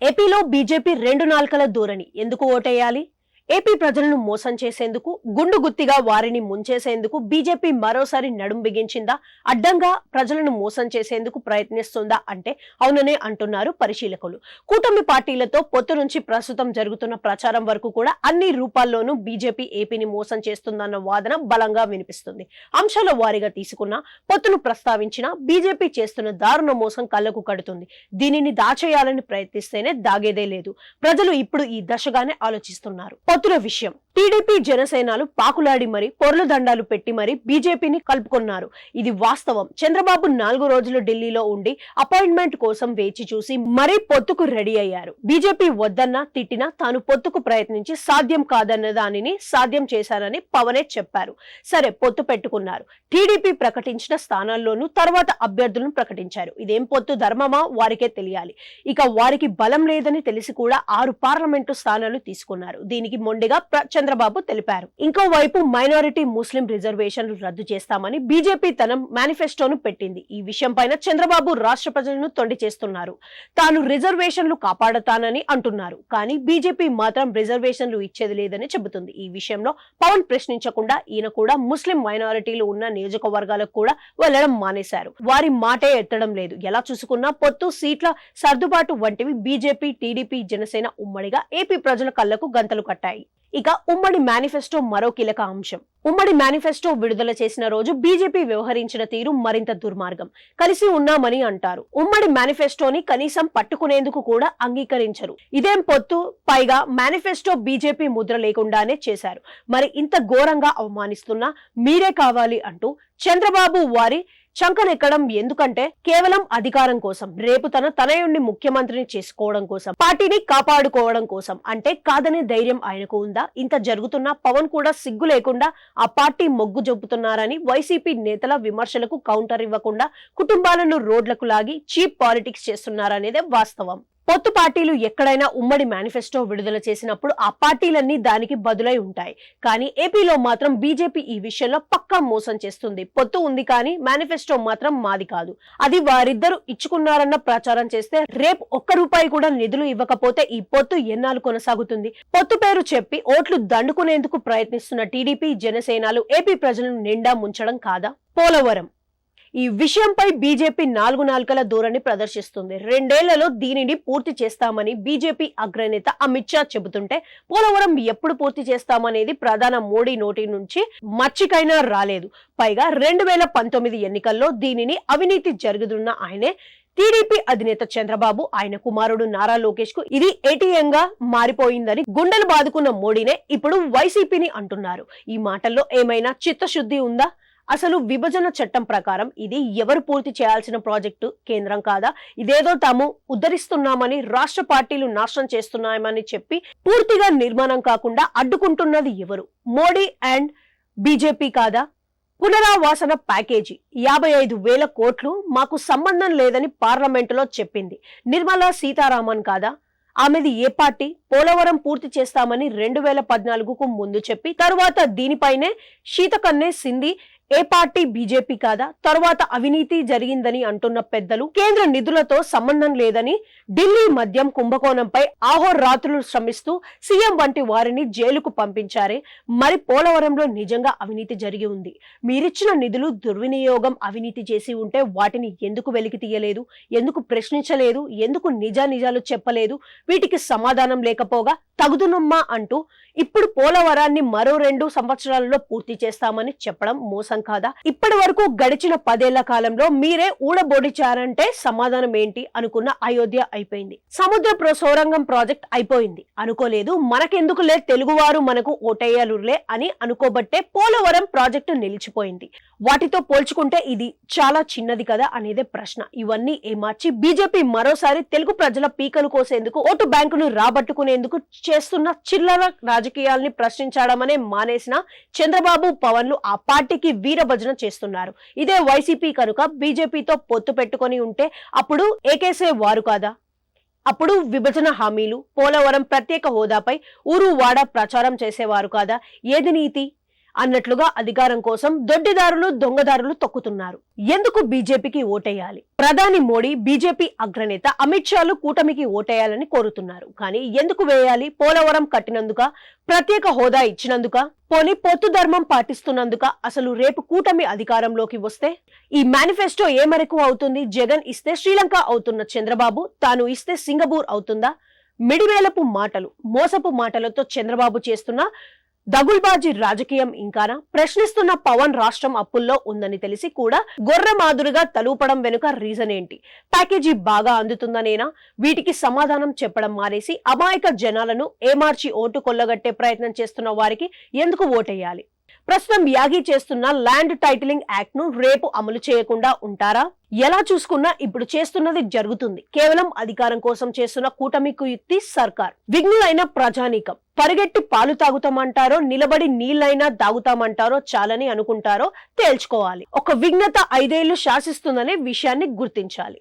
ఏపీలో బీజేపీ రెండు నాల్కల ధోరణి ఎందుకు ఓటేయాలి? ఏపీ ప్రజలను మోసం చేసేందుకు, గుండు గుత్తిగా వారిని ముంచేసేందుకు బీజేపీ మరోసారి నడుం బిగించిందా? అడ్డంగా ప్రజలను మోసం చేసేందుకు ప్రయత్నిస్తుందా అంటే అవుననే అంటున్నారు పరిశీలకులు. కూటమి పార్టీలతో పొత్తు నుంచి ప్రస్తుతం జరుగుతున్న ప్రచారం వరకు కూడా అన్ని రూపాల్లోనూ బీజేపీ ఏపీని మోసం చేస్తుందన్న వాదన బలంగా వినిపిస్తుంది. అంశాల వారీగా తీసుకున్న పొత్తును ప్రస్తావించిన బీజేపీ చేస్తున్న దారుణ మోసం కళ్లకు కడుతుంది. దీనిని దాచేయాలని ప్రయత్నిస్తేనే దాగేదే లేదు. ప్రజలు ఇప్పుడు ఈ దశగానే ఆలోచిస్తున్నారు. పొత్తుల విషయం టీడీపీ జనసేనలు పాకులాడి మరి పొర్ల దండాలు పెట్టి మరి బీజేపీని కలుపుకున్నారు. ఇది వాస్తవం. చంద్రబాబు 4 రోజులు ఢిల్లీలో ఉండి అపాయింట్మెంట్ కోసం వేచి చూసి మరీ పొత్తుకు రెడీ అయ్యారు. బీజేపీ వద్దన్నా తిట్టినా తాను పొత్తుకు ప్రయత్నించి సాధ్యం కాదన్న దానిని సాధ్యం చేశారని పవనే చెప్పారు. సరే, పొత్తు పెట్టుకున్నారు. టీడీపీ ప్రకటించిన స్థానాల్లోనూ తర్వాత అభ్యర్థులను ప్రకటించారు. ఇదేం పొత్తు ధర్మమా వారికే తెలియాలి. ఇక వారికి బలం లేదని తెలిసి కూడా 6 పార్లమెంటు స్థానాలు తీసుకున్నారు. దీనికి మొండిగా చంద్రబాబు తెలిపారు. ఇంకోవైపు మైనారిటీ ముస్లిం రిజర్వేషన్లు రద్దు చేస్తామని బీజేపీ తన మేనిఫెస్టోను పెట్టింది. ఈ విషయం పైన చంద్రబాబు రాష్ట్ర ప్రజలను తొండి చేస్తున్నారు. తాను రిజర్వేషన్లు కాపాడతానని అంటున్నారు. కానీ బీజేపీ మాత్రం రిజర్వేషన్లు ఇచ్చేది లేదని చెబుతుంది. ఈ విషయంలో పవన్ ప్రశ్నించకుండా ఈయన కూడా ముస్లిం మైనారిటీలు ఉన్న నియోజకవర్గాలకు కూడా వెళ్లడం మానేశారు. వారి మాటే ఎత్తడం లేదు. ఎలా చూసుకున్నా పొత్తు, సీట్ల సర్దుబాటు వంటివి బీజేపీ, టీడీపీ, జనసేన ఉమ్మడిగా ఏపీ ప్రజల కళ్లకు గంతలు కట్టాయి. ఇక ఉమ్మడి మేనిఫెస్టో మరో కీలక అంశం. ఉమ్మడి మేనిఫెస్టో విడుదల చేసిన రోజు బీజేపీ వ్యవహరించిన తీరు మరింత దుర్మార్గం. కలిసి ఉన్నామని అంటారు. ఉమ్మడి మేనిఫెస్టోని కనీసం పట్టుకునేందుకు కూడా అంగీకరించరు. ఇదేం పొత్తు? పైగా మేనిఫెస్టో బీజేపీ ముద్ర లేకుండానే చేశారు. మరి ఇంత ఘోరంగా అవమానిస్తున్నా మీరే కావాలి అంటూ చంద్రబాబు వారి చంకనెక్కడం ఎందుకంటే కేవలం అధికారం కోసం, రేపు తన తనయుణ్ణి ముఖ్యమంత్రిని చేసుకోవడం కోసం, పార్టీని కాపాడుకోవడం కోసం. అంటే కాదనే ధైర్యం ఆయనకు ఉందా? ఇంత జరుగుతున్నా పవన్ కూడా సిగ్గు లేకుండా ఆ పార్టీ మొగ్గు జొప్పుతున్నారని వైసీపీ నేతల విమర్శలకు కౌంటర్ ఇవ్వకుండా కుటుంబాలను రోడ్లకు లాగి చీప్ పాలిటిక్స్ చేస్తున్నారనేదే వాస్తవం. పొత్తు పార్టీలు ఎక్కడైనా ఉమ్మడి మేనిఫెస్టో విడుదల చేసినప్పుడు ఆ పార్టీలన్నీ దానికి బదులై ఉంటాయి. కానీ ఏపీలో మాత్రం బీజేపీ ఈ విషయంలో పక్కా మోసం చేస్తుంది. పొత్తు ఉంది కానీ మేనిఫెస్టో మాత్రం మాది కాదు, అది వారిద్దరు ఇచ్చుకున్నారన్న ప్రచారం చేస్తే రేపు ₹1 కూడా నిధులు ఇవ్వకపోతే ఈ పొత్తు ఎన్నాళ్ళు కొనసాగుతుంది? పొత్తు పేరు చెప్పి ఓట్లు దండుకునేందుకు ప్రయత్నిస్తున్న టీడీపీ, జనసేనలు ఏపీ ప్రజలను నిండా ముంచడం కాదా? పోలవరం ఈ విషయంపై బీజేపీ 4 నాల్కల ధోరణి ప్రదర్శిస్తుంది. 2 ఏళ్లలో దీనిని పూర్తి చేస్తామని బీజేపీ అగ్రనేత అమిత్ షా చెబుతుంటే పోలవరం ఎప్పుడు పూర్తి చేస్తామనేది ప్రధాని మోడీ నోటి నుంచి మచ్చికైనా రాలేదు. పైగా 2019 ఎన్నికల్లో దీనిని అవినీతి జరుగుతున్న ఆయనే టీడీపీ అధినేత చంద్రబాబు, ఆయన కుమారుడు నారా లోకేష్ కు ఇది ఏటీఎంగా మారిపోయిందని గుండెలు బాదుకున్న మోడీనే ఇప్పుడు వైసీపీని అంటున్నారు. ఈ మాటల్లో ఏమైనా చిత్తశుద్ధి ఉందా? అసలు విభజన చట్టం ప్రకారం ఇది ఎవరు పూర్తి చేయాల్సిన ప్రాజెక్టు? కేంద్రం కాదా? ఇదేదో తాము ఉద్ధరిస్తున్నామని, రాష్ట్ర పార్టీలు నాశనం చేస్తున్నామని చెప్పి పూర్తిగా నిర్మాణం కాకుండా అడ్డుకుంటున్నది ఎవరు? మోడీ అండ్ బీజేపీ కాదా? పునరావాసన ప్యాకేజీ 55,000 కోట్లు మాకు సంబంధం లేదని పార్లమెంటులో చెప్పింది నిర్మలా సీతారామన్ కాదా? ఆమెది ఏ పార్టీ? పోలవరం పూర్తి చేస్తామని 2014కు ముందు చెప్పి తరువాత దీనిపైనే శీతకన్నే సింది ఏ పార్టీ? బీజేపీ కాదా? తరువాత అవినీతి జరిగిందని అంటున్న పెద్దలు కేంద్ర నిధులతో సంబంధం లేదని ఢిల్లీ మద్యం కుంభకోణంపై ఆహోరాత్రులు శ్రమిస్తూ సీఎం వంటి వారిని జైలుకు పంపించారే. మరి పోలవరంలో నిజంగా అవినీతి జరిగి ఉంది. మీరిచ్చిన నిధులు దుర్వినియోగం, అవినీతి చేసి ఉంటే వాటిని ఎందుకు వెలికి తీయలేదు? ఎందుకు ప్రశ్నించలేదు? ఎందుకు నిజాలు చెప్పలేదు? వీటికి సమాధానం లేకపోగా తగుదునమ్మా అంటూ ఇప్పుడు పోలవరాన్ని మరో 2 సంవత్సరాలలో పూర్తి చేస్తామని చెప్పడం మోసం కాదా? ఇప్పటి వరకు గడిచిన 10 ఏళ్ల కాలంలో మీరే ఊడబొడిచారంటే సమాధానం ఏంటి? అనుకున్న అయోధ్య అయిపోయింది. సముద్ర సొరంగం ప్రాజెక్ట్ అయిపోయింది. అనుకోలేదు. మనకెందుకులే, తెలుగువారు మనకు ఓటేయాలులే అని అనుకోబట్టే పోలవరం ప్రాజెక్టు నిలిచిపోయింది. వాటితో పోల్చుకుంటే ఇది చాలా చిన్నది కదా అనేదే ప్రశ్న. ఇవన్నీ ఏమార్చి బీజేపీ మరోసారి తెలుగు ప్రజల పీకలు కోసేందుకు, ఓటు బ్యాంకును రాబట్టుకునేందుకు చేస్తున్న చిల్లర రాజకీయాల్ని ప్రశ్నించడమనే మానేసిన చంద్రబాబు, పవన్లు ఆ పార్టీకి వీరభజన చేస్తున్నారు. ఇదే వైసీపీ కనుక బీజేపీతో పొత్తు పెట్టుకొని ఉంటే అప్పుడు ఏకేసే వారు కాదా? అప్పుడు విభజన హామీలు, పోలవరం ప్రత్యేక హోదాపై ఊరు వాడ ప్రచారం చేసేవారు కాదా? ఏది నీతి? అన్నట్లుగా అధికారం కోసం దొడ్డిదారులు దొంగదారులు తొక్కుతున్నారు. ఎందుకు బీజేపీకి ఓటేయాలి? ప్రధాని మోడీ, బీజేపీ అగ్రనేత అమిత్ షాలు కూటమికి ఓటేయాలని కోరుతున్నారు. కానీ ఎందుకు వేయాలి? పోలవరం కట్టినందుక? ప్రత్యేక హోదా ఇచ్చినందుక? పోనీ పొత్తు ధర్మం పాటిస్తున్నందుక? అసలు రేపు కూటమి అధికారంలోకి వస్తే ఈ మేనిఫెస్టో ఏ మేరకు అవుతుంది? జగన్ ఇస్తే శ్రీలంక అవుతున్న చంద్రబాబు తాను ఇస్తే సింగపూర్ అవుతుందా? మిడివేలపు మాటలు, మోసపు మాటలతో చంద్రబాబు చేస్తున్న దగుల్బాజీ రాజకీయం ఇంకానా? ప్రశ్నిస్తున్న పవన్ రాష్ట్రం అప్పుల్లో ఉందని తెలిసి కూడా గొర్రె మాదిరిగా తలూపడం వెనుక రీజన్ ఏంటి? ప్యాకేజీ బాగా అందుతుందనేనా? వీటికి సమాధానం చెప్పడం మానేసి అమాయక జనాలను ఏమార్చి ఓటు కొల్లగట్టే ప్రయత్నం చేస్తున్న వారికి ఎందుకు ఓటేయాలి? ప్రస్తుతం యాగి చేస్తున్న ల్యాండ్ టైటిలింగ్ యాక్ట్ ను రేపు అమలు చేయకుండా ఉంటారా? ఎలా చూసుకున్నా ఇప్పుడు చేస్తున్నది జరుగుతుంది. కేవలం అధికారం కోసం చేస్తున్న కూటమి కుయుక్తి సర్కార్. విఘ్నులైన ప్రజానీకం పరిగెట్టి పాలు తాగుతామంటారో, నిలబడి నీళ్లైనా తాగుతామంటారో చాలని అనుకుంటారో తేల్చుకోవాలి. ఒక విఘ్నత 5 ఏళ్లు శాసిస్తుందనే విషయాన్ని గుర్తించాలి.